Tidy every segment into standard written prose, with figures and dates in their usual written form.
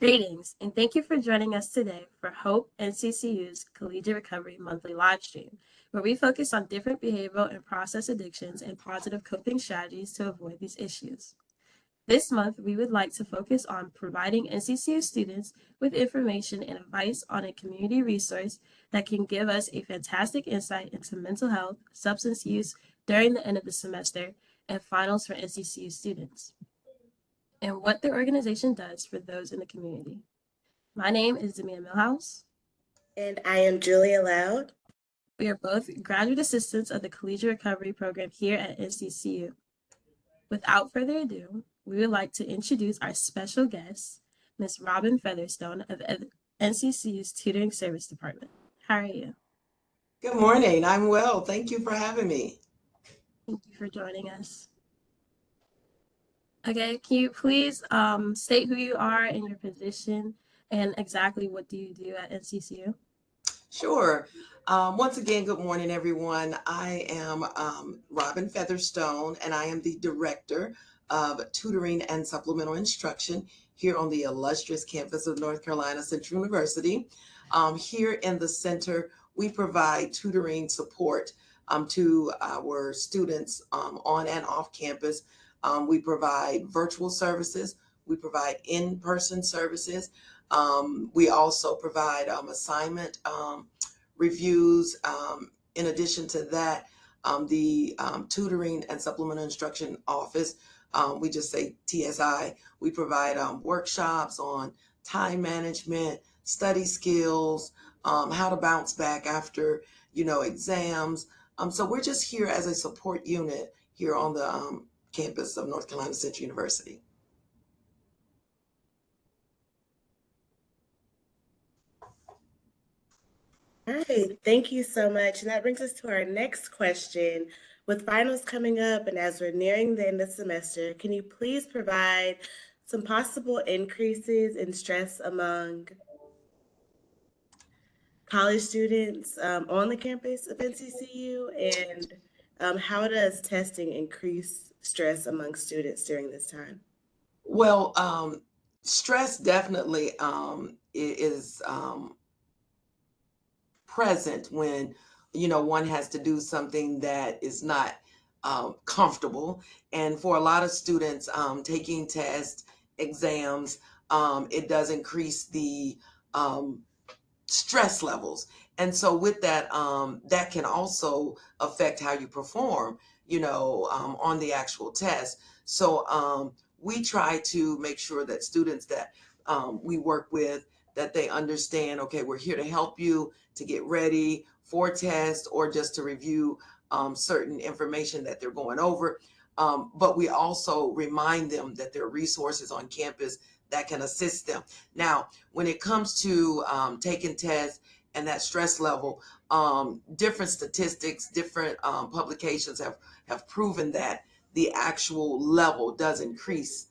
Greetings, and thank you for joining us today for Hope NCCU's Collegiate Recovery Monthly Livestream, where we focus on different behavioral and process addictions and positive coping strategies to avoid these issues. This month, we would like to focus on providing NCCU students with information and advice on a community resource that can give us a fantastic insight into mental health, substance use during the end of the semester, and finals for NCCU students, and what the organization does for those in the community. My name is Demia Millhouse. And I am Julia Loud. We are both graduate assistants of the Collegiate Recovery Program here at NCCU. Without further ado, we would like to introduce our special guest, Ms. Robin Featherstone of NCCU's Tutoring Service Department. How are you? Good morning. I'm well. Thank you for having me. Thank you for joining us. Okay, can you please state who you are and your position and exactly what do you do at NCCU? Sure. Once again, good morning, everyone. I am Robin Featherstone, and I am the Director of Tutoring and Supplemental Instruction here on the illustrious campus of North Carolina Central University. Here in the center, we provide tutoring support to our students on and off campus. We provide virtual services. We provide in-person services. We also provide assignment reviews. In addition to that, the Tutoring and Supplemental Instruction Office, we just say TSI, we provide workshops on time management, study skills, how to bounce back after, exams. So we're just here as a support unit here on the campus of North Carolina Central University. All right, thank you so much. And that brings us to our next question. With finals coming up and as we're nearing the end of the semester, can you please provide some possible increases in stress among college students on the campus of NCCU? And how does testing increase stress among students during this time? Well, stress definitely is present when one has to do something that is not comfortable. And for a lot of students, taking tests, exams, it does increase the stress levels. And so with that, that can also affect how you perform, on the actual test. So we try to make sure that students that we work with, that they understand, okay, we're here to help you to get ready for tests or just to review certain information that they're going over. But we also remind them that there are resources on campus that can assist them. Now, when it comes to taking tests and that stress level, different statistics, different publications have proven that the actual level does increase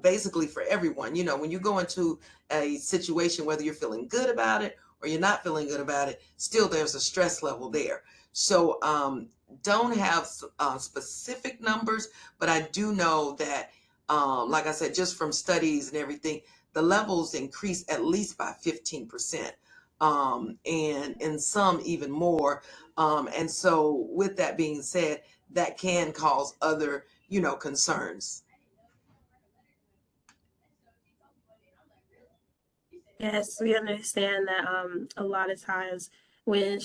basically for everyone. When you go into a situation, whether you're feeling good about it or you're not feeling good about it, still there's a stress level there. So don't have specific numbers, but I do know that, like I said, just from studies and everything, the levels increase at least by 15%, and in some even more. And so with that being said, that can cause other, concerns. Yes, we understand that a lot of times when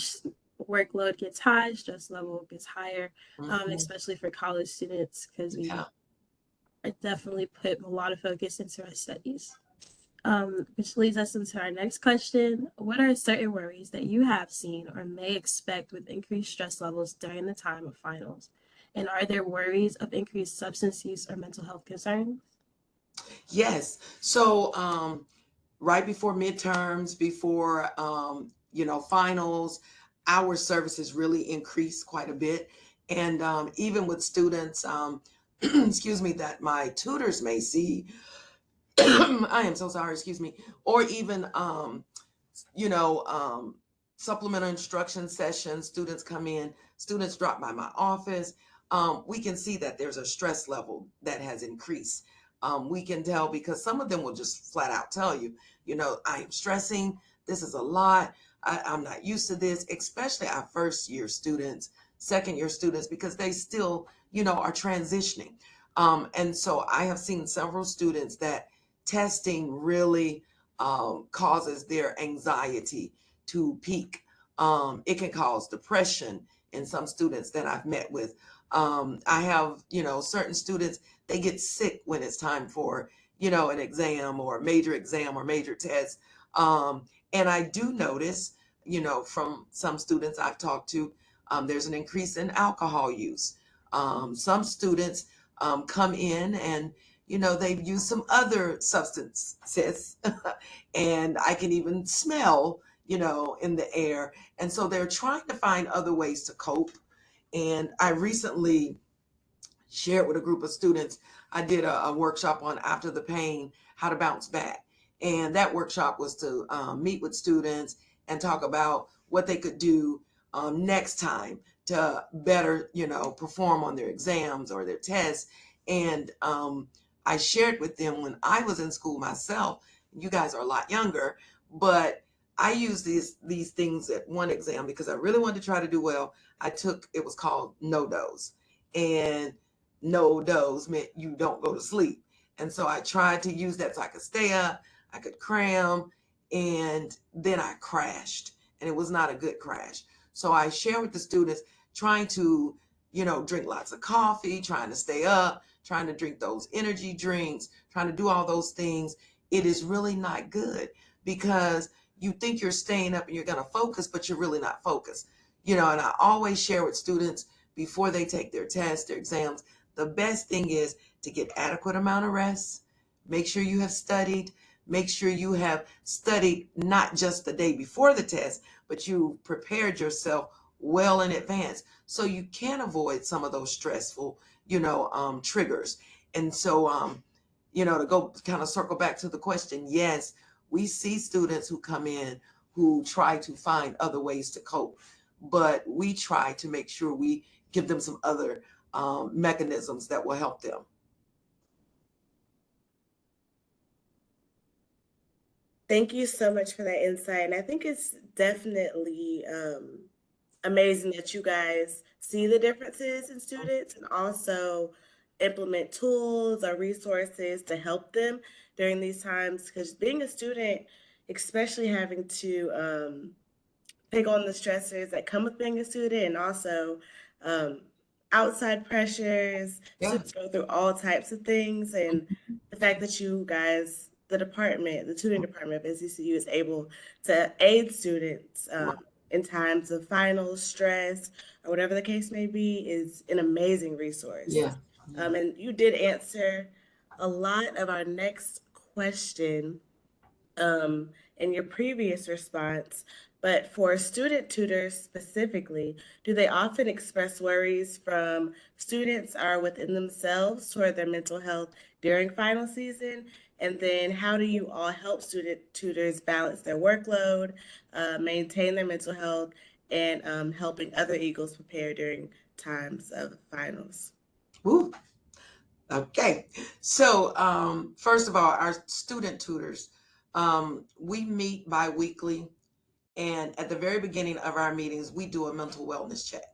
workload gets high, stress level gets higher, Mhm. especially for college students, because we Yeah. definitely put a lot of focus into our studies. Which leads us into our next question. What are certain worries that you have seen or may expect with increased stress levels during the time of finals? And are there worries of increased substance use or mental health concerns? Yes. So right before midterms, before finals, our services really increase quite a bit. And even with students, excuse me, that my tutors may see, I am so sorry, excuse me, or even you know, supplemental instruction sessions, students come in, students drop by my office. We can see that there's a stress level that has increased. we can tell, because some of them will just flat out tell you, I am stressing. This is a lot. I'm not used to this, especially our first year students, second year students, because they still, are transitioning. And so I have seen several students that testing really causes their anxiety to peak. It can cause depression in some students that I've met with. I have, certain students, they get sick when it's time for, an exam or a major test. And I do notice, from some students I've talked to, there's an increase in alcohol use. Some students come in and, they've used some other substances and I can even smell, in the air. And so they're trying to find other ways to cope. And I recently shared with a group of students. I did a workshop on After the Pain, how to bounce back. And that workshop was to meet with students and talk about what they could do next time to better, perform on their exams or their tests. And I shared with them when I was in school myself. You guys are a lot younger, but I used these things at one exam because I really wanted to try to do well. It was called no dose. And no dose meant you don't go to sleep. And so I tried to use that so I could stay up, I could cram, and then I crashed. And it was not a good crash. So I share with the students trying to, drink lots of coffee, trying to stay up, trying to drink those energy drinks, trying to do all those things. It is really not good because you think you're staying up and you're going to focus, but you're really not focused. And I always share with students before they take their tests, their exams, the best thing is to get adequate amount of rest. Make sure you have studied. Make sure you have studied not just the day before the test, but you prepared yourself well in advance so you can avoid some of those stressful, triggers. And so, to go kind of circle back to the question, yes, we see students who come in who try to find other ways to cope, but we try to make sure we give them some other mechanisms that will help them. Thank you so much for that insight. And I think it's definitely amazing that you guys see the differences in students and also implement tools or resources to help them during these times. Because being a student, especially having to take on the stressors that come with being a student and also um, outside pressures. Yeah. Students go through all types of things. And the fact that you guys, the tutoring department of NCCU is able to aid students in times of final stress or whatever the case may be is an amazing resource. Yeah. And you did answer a lot of our next question in your previous response, but for student tutors specifically, do they often express worries from students or within themselves toward their mental health during final season? And then how do you all help student tutors balance their workload, maintain their mental health, and helping other Eagles prepare during times of finals? Ooh. Okay. So, first of all, our student tutors, we meet bi-weekly, and at the very beginning of our meetings, we do a mental wellness check.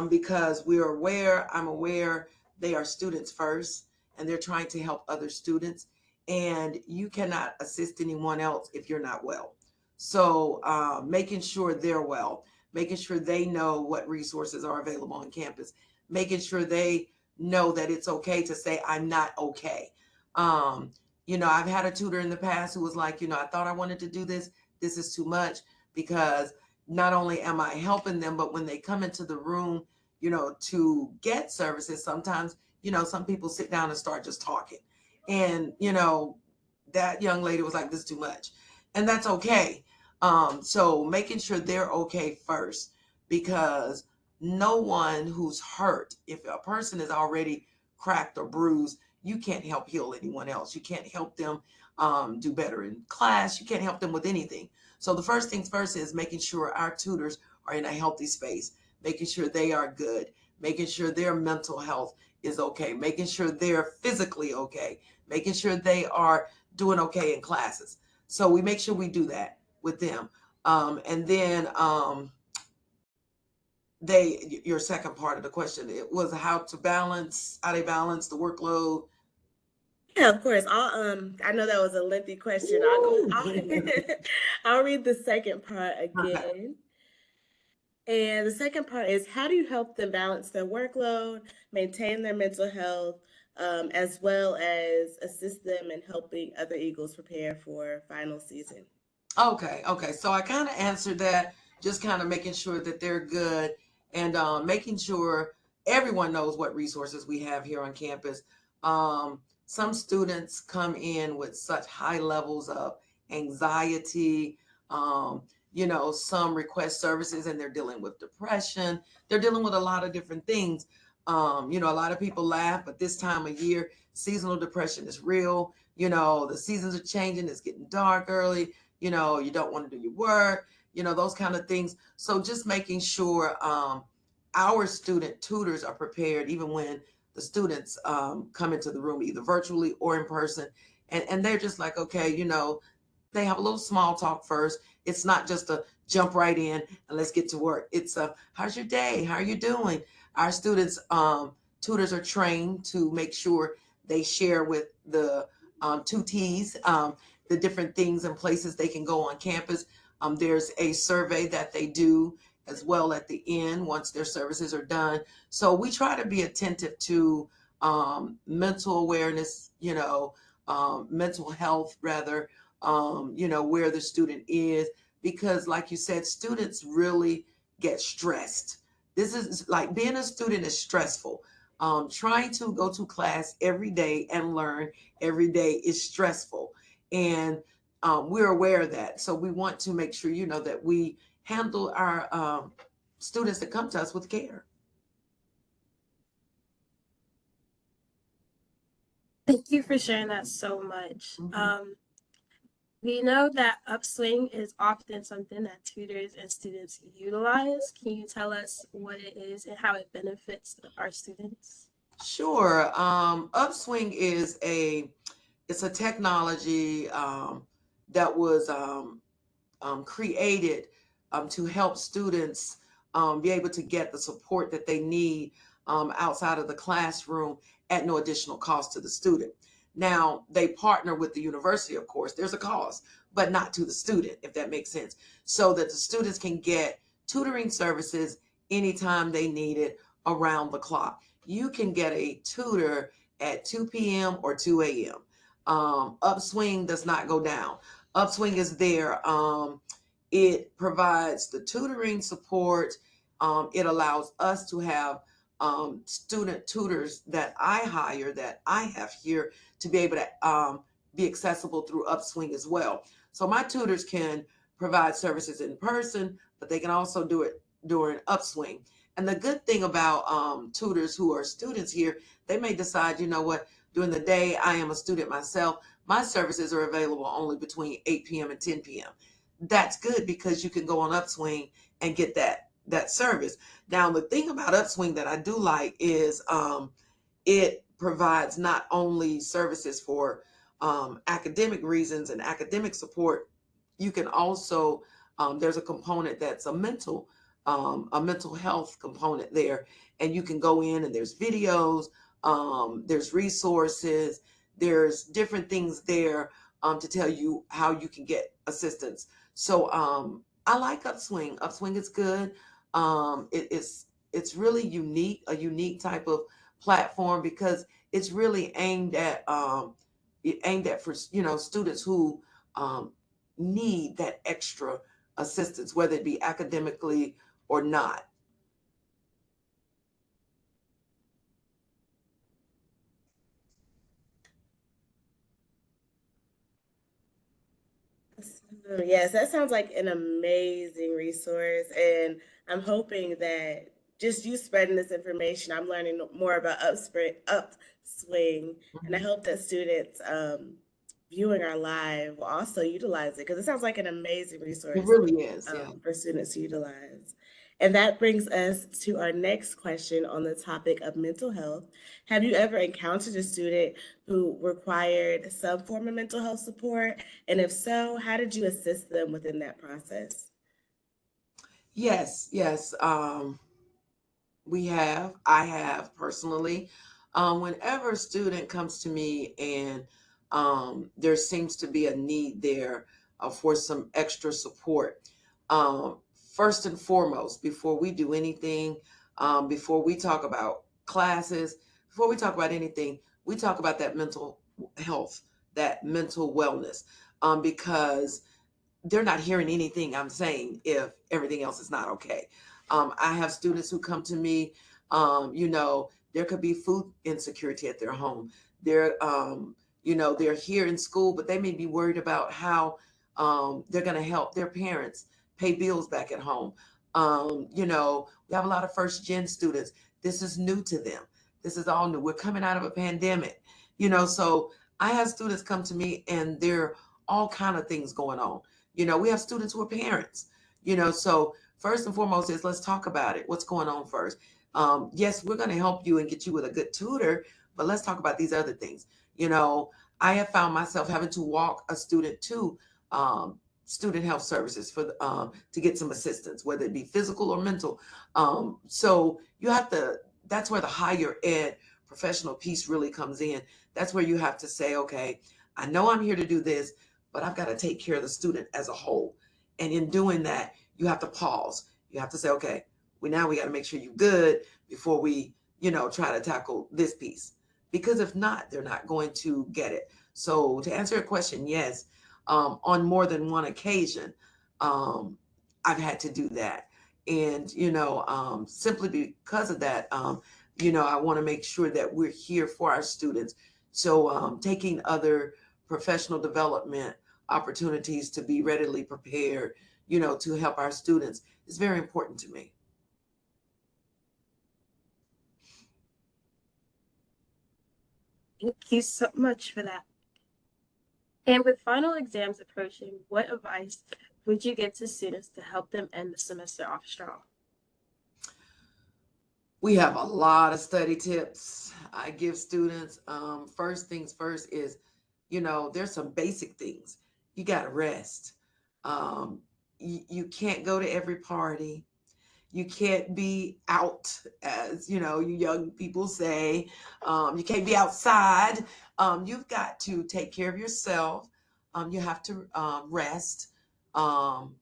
Because I'm aware they are students first and they're trying to help other students, and you cannot assist anyone else if you're not well. So making sure they're well, making sure they know what resources are available on campus, making sure they know that it's okay to say, I'm not okay. Um, I've had a tutor in the past who was like, I thought I wanted to do this. This is too much, because not only am I helping them, but when they come into the room, to get services, sometimes, some people sit down and start just talking. And, that young lady was like, this is too much. And that's okay. So making sure they're okay first, because no one who's hurt, if a person is already cracked or bruised, you can't help heal anyone else. You can't help them do better in class. You can't help them with anything. So the first things first is making sure our tutors are in a healthy space, making sure they are good, making sure their mental health is okay, making sure they're physically okay, making sure they are doing okay in classes. So we make sure we do that with them. And then your second part of the question, it was how they balance the workload. Yeah, of course. I know that was a lengthy question. I'll read the second part Okay. again. And the second part is, how do you help them balance their workload, maintain their mental health, as well as assist them in helping other Eagles prepare for final season? Okay. So I kind of answered that, just kind of making sure that they're good and making sure everyone knows what resources we have here on campus. Some students come in with such high levels of anxiety. Um, some request services and they're dealing with depression. They're dealing with a lot of different things. A lot of people laugh, but this time of year, seasonal depression is real. The seasons are changing, it's getting dark early, you don't want to do your work, those kind of things. So just making sure our student tutors are prepared even when the students come into the room, either virtually or in person. And they're just like, okay, they have a little small talk first. It's not just a jump right in and let's get to work. It's how's your day? How are you doing? Our students, tutors are trained to make sure they share with the tutees the different things and places they can go on campus. There's a survey that they do as well at the end once their services are done. So we try to be attentive to mental awareness, mental health rather, where the student is, because like you said, students really get stressed. This is like being a student is stressful. Trying to go to class every day and learn every day is stressful. And we're aware of that. So we want to make sure, that we handle our students that come to us with care. Thank you for sharing that so much. Mhm. We know that upswing is often something that tutors and students utilize. Can you tell us what it is and how it benefits our students? Sure. Upswing is it's a technology that was created to help students be able to get the support that they need outside of the classroom at no additional cost to the student. Now, they partner with the university, of course, there's a cost, but not to the student, if that makes sense, so that the students can get tutoring services anytime they need it around the clock. You can get a tutor at 2 p.m. or 2 a.m. Upswing does not go down. Upswing is there. It provides the tutoring support. It allows us to have student tutors that I hire, that I have here, to be able to be accessible through Upswing as well. So my tutors can provide services in person, but they can also do it during Upswing. And the good thing about tutors who are students here, they may decide, you know what, during the day I am a student myself. My services are available only between 8 p.m. and 10 p.m. That's good because you can go on Upswing and get that service. Now, the thing about Upswing that I do like is it provides not only services for academic reasons and academic support. You can also there's a component that's a mental health component there, and you can go in and there's videos, there's resources, there's different things there to tell you how you can get assistance. So I like Upswing. Upswing is good. It's really unique, a unique type of platform because it's really aimed at for students who um, need that extra assistance, whether it be academically or not. Yes, that sounds like an amazing resource. And I'm hoping that just you spreading this information, I'm learning more about Upswing. And I Mhm. hope that students viewing our live will also utilize it because it sounds like an amazing It resource really is, yeah. for students to utilize. And that brings us to our next question on the topic of mental health. Have you ever encountered a student who required some form of mental health support? And if so, how did you assist them within that process? Yes, yes. I have personally. Whenever a student comes to me and there seems to be a need there for some extra support, first and foremost, before we do anything, before we talk about classes, before we talk about anything, we talk about that mental health, that mental wellness, because they're not hearing anything I'm saying if everything else is not okay. I have students who come to me, there could be food insecurity at their home. They're, they're here in school, but they may be worried about how they're going to help their parents pay bills back at home. We have a lot of first gen students. This is new to them. This is all new. We're coming out of a pandemic, so I have students come to me and there are all kind of things going on. We have students who are parents, so first and foremost is let's talk about it. What's going on first? Yes, we're going to help you and get you with a good tutor, but let's talk about these other things. I have found myself having to walk a student to student health services to get some assistance, whether it be physical or mental. So you have to, that's where the higher ed professional piece really comes in. That's where you have to say, okay, I know I'm here to do this, but I've got to take care of the student as a whole. And in doing that, you have to pause. You have to say, okay, we got to make sure you're good before we, try to tackle this piece. Because if not, they're not going to get it. So to answer your question, yes, on more than one occasion, um, I've had to do that. And, simply because of that, I want to make sure that we're here for our students. So taking other professional development opportunities to be readily prepared, to help our students is very important to me. Thank you so much for that. And with final exams approaching, what advice would you give to students to help them end the semester off strong? We have a lot of study tips I give students. First things first is, there's some basic things. You got to rest. You can't go to every party. You can't be out, as you young people say. You can't be outside. You've got to take care of yourself. You have to rest. Um,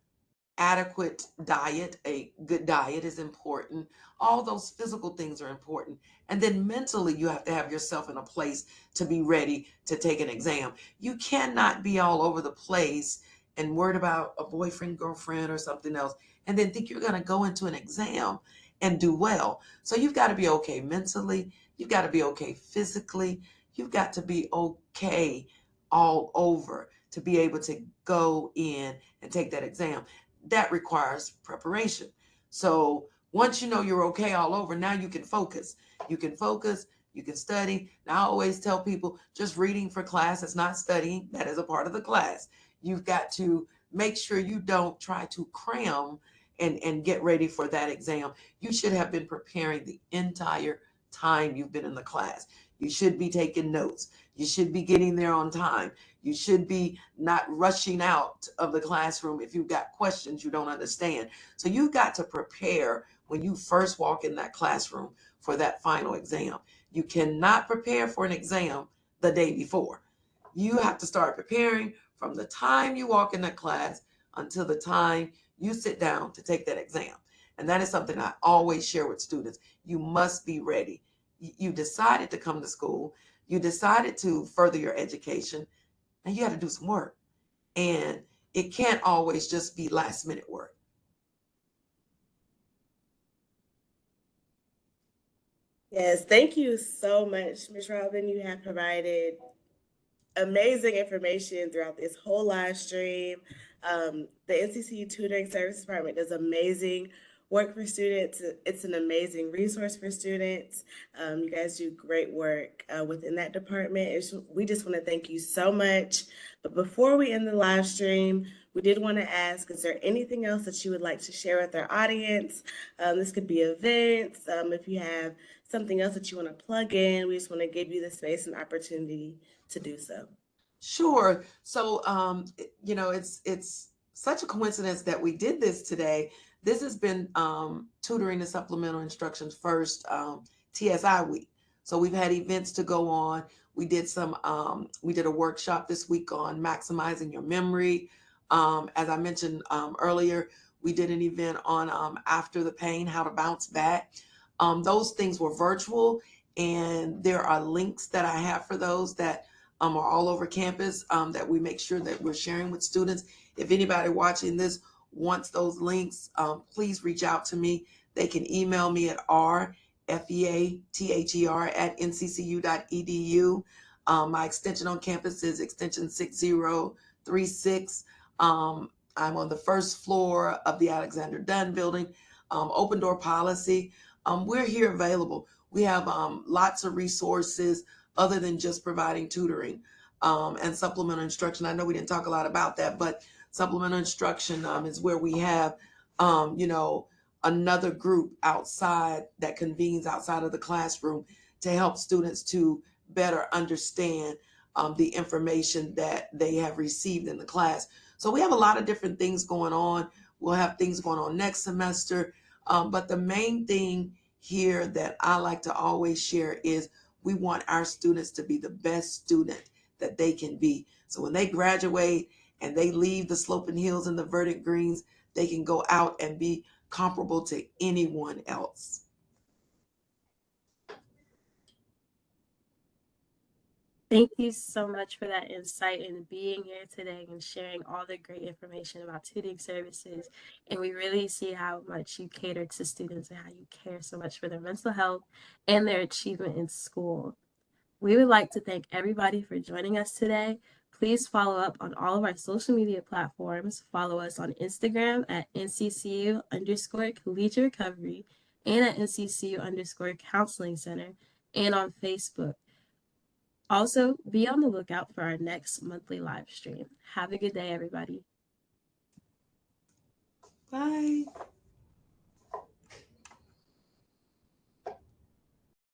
Adequate diet, a good diet is important. All those physical things are important. And then mentally, you have to have yourself in a place to be ready to take an exam. You cannot be all over the place and worried about a boyfriend, girlfriend, or something else, and then think you're going to go into an exam and do well. So you've got to be okay mentally. You've got to be okay physically. You've got to be okay all over to be able to go in and take that exam. That requires preparation. So once you know you're okay all over, now you can focus. You can focus, you can study. Now, I always tell people just reading for class is not studying, that is a part of the class. You've got to make sure you don't try to cram and get ready for that exam. You should have been preparing the entire time you've been in the class. You should be taking notes. You should be getting there on time. You should be not rushing out of the classroom if you've got questions you don't understand. So you've got to prepare when you first walk in that classroom for that final exam. You cannot prepare for an exam the day before. You have to start preparing from the time you walk in that class until the time you sit down to take that exam. And that is something I always share with students. You must be ready. You decided to come to school. You decided to further your education, and you got to do some work. And it can't always just be last minute work. Yes, thank you so much, Ms. Robin. You have provided amazing information throughout this whole live stream. The NCCU Tutoring Service Department does amazing work for students. It's an amazing resource for students. You guys do great work within that department. We just want to thank you so much. But before we end the live stream, we did want to ask, is there anything else that you would like to share with our audience? This could be events. If you have something else that you want to plug in, we just want to give you the space and opportunity to do so. Sure. So, it's such a coincidence that we did this today. This has been tutoring and supplemental instruction's first TSI week. So we've had events to go on. We did we did a workshop this week on maximizing your memory. As I mentioned earlier, we did an event on after the pain, how to bounce back. Those things were virtual, and there are links that I have for those that are all over campus that we make sure that we're sharing with students. If anybody watching this wants those links, please reach out to me. They can email me at rfeather@nccu.edu. My extension on campus is extension 6036. I'm on the first floor of the Alexander Dunn building. Open door policy. We're here available. We have lots of resources other than just providing tutoring and supplemental instruction. I know we didn't talk a lot about that, but supplemental instruction is where we have, another group outside that convenes outside of the classroom to help students to better understand the information that they have received in the class. So we have a lot of different things going on. We'll have things going on next semester. But the main thing here that I like to always share is we want our students to be the best student that they can be. So when they graduate and they leave the sloping hills and the verdant greens, they can go out and be comparable to anyone else. Thank you so much for that insight and being here today and sharing all the great information about tutoring services. And we really see how much you cater to students and how you care so much for their mental health and their achievement in school. We would like to thank everybody for joining us today. Please follow up on all of our social media platforms. Follow us on Instagram at NCCU_collegiate recovery and at NCCU_counseling center and on Facebook. Also, be on the lookout for our next monthly live stream. Have a good day, everybody.